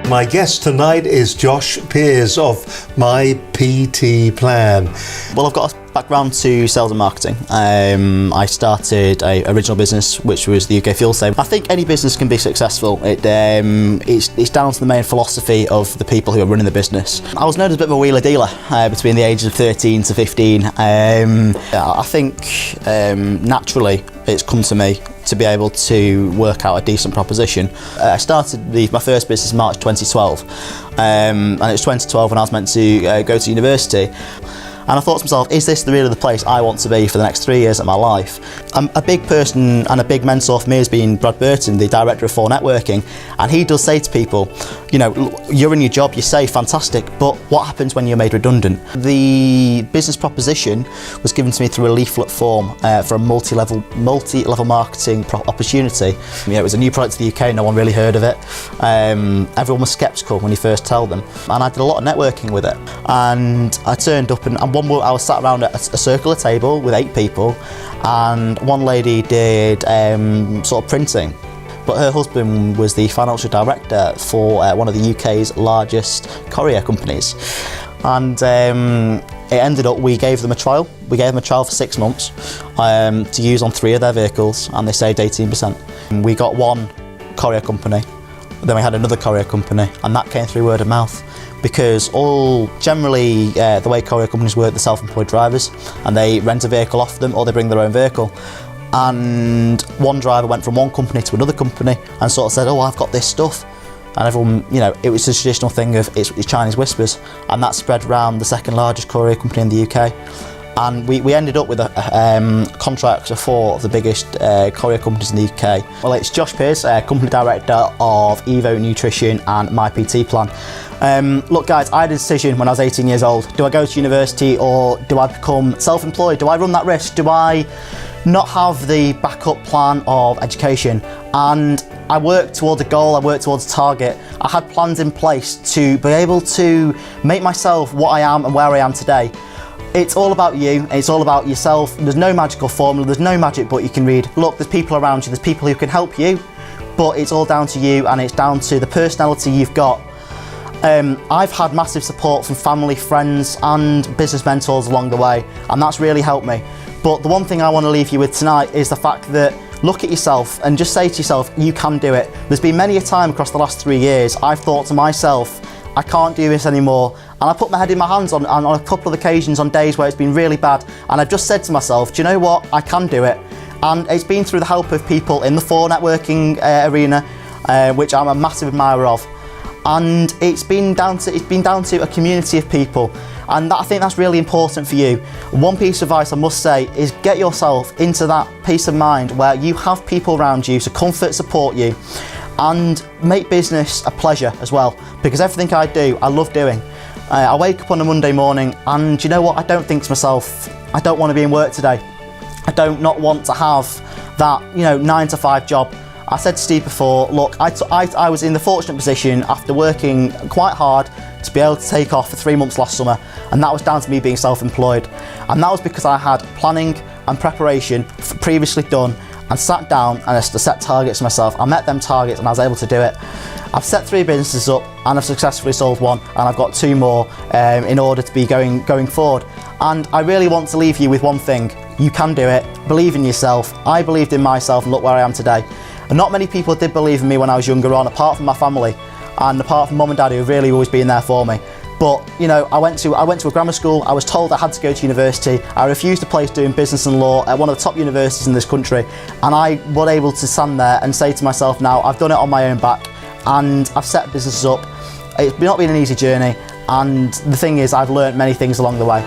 My guest tonight is Josh Pearce of MyPTPlan. Well, I've got a background to sales and marketing. I started an original business, which was the UK Fuel Save. I think any business can be successful. It's down to the main philosophy of the people who are running the business. I was known as a bit of a wheeler dealer between the ages of 13 to 15. I think naturally it's come to me to be able to work out a decent proposition. I started my first business in March 2012, and it was 2012 when I was meant to go to university. And I thought to myself, is this really the place I want to be for the next 3 years of my life? A big person and a big mentor for me has been Brad Burton, the director of 4 Networking, and he does say to people, you know, you're in your job, you're safe, fantastic, but what happens when you're made redundant? The business proposition was given to me through a leaflet form for a multi-level marketing opportunity. You know, it was a new product to the UK, no one really heard of it. Everyone was sceptical when you first told them, and I did a lot of networking with it. And I turned up, and I was sat around a circular table with 8 people, and one lady did sort of printing, but her husband was the financial director for one of the UK's largest courier companies. And it ended up, we gave them a trial. We gave them a trial for 6 months to use on 3 of their vehicles, and they saved 18%. We got one courier company, then we had another courier company, and that came through word of mouth. Because generally the way courier companies work, they're self-employed drivers, and they rent a vehicle off them or they bring their own vehicle. And one driver went from one company to another company and sort of said, oh, I've got this stuff. And everyone, you know, it was the traditional thing of it's Chinese whispers, and that spread around the second largest courier company in the UK. And we ended up with a contract for 4 of the biggest courier companies in the UK. Well, it's Josh Pearce, company director of Evo Nutrition and MyPTPlan. Look guys, I had a decision when I was 18 years old. Do I go to university or do I become self-employed? Do I run that risk? Do I not have the backup plan of education? And I worked towards a goal, I worked towards a target. I had plans in place to be able to make myself what I am and where I am today. It's all about you, it's all about yourself. There's no magical formula, there's no magic book you can read. Look, there's people around you, there's people who can help you, but it's all down to you, and it's down to the personality you've got. I've had massive support from family, friends and business mentors along the way, and that's really helped me. But the one thing I want to leave you with tonight is the fact that look at yourself and just say to yourself, you can do it. There's been many a time across the last 3 years I've thought to myself, I can't do this anymore. And I put my head in my hands on a couple of occasions on days where it's been really bad. And I've just said to myself, do you know what? I can do it. And it's been through the help of people in the 4 Networking arena, which I'm a massive admirer of. And it's been down to a community of people. And I think that's really important for you. One piece of advice I must say is get yourself into that peace of mind where you have people around you to comfort, support you, and make business a pleasure as well. Because everything I do, I love doing. I wake up on a Monday morning and you know what, I don't think to myself, I don't want to be in work today. I don't not want to have that 9 to 5 job. I said to Steve before, look, I was in the fortunate position after working quite hard to be able to take off for 3 months last summer, and that was down to me being self-employed. And that was because I had planning and preparation previously done and sat down and I set targets for myself. I met them targets and I was able to do it. I've set 3 businesses up and I've successfully sold 1, and I've got 2 more in order to be going forward. And I really want to leave you with one thing. You can do it. Believe in yourself. I believed in myself and look where I am today. And not many people did believe in me when I was younger on, apart from my family and apart from mum and dad, who've really always been there for me. But I went to a grammar school. I was told I had to go to university. I refused a place doing business and law at one of the top universities in this country, and I was able to stand there and say to myself, now I've done it on my own back and I've set businesses up. It's not been an easy journey, and the thing is I've learned many things along the way.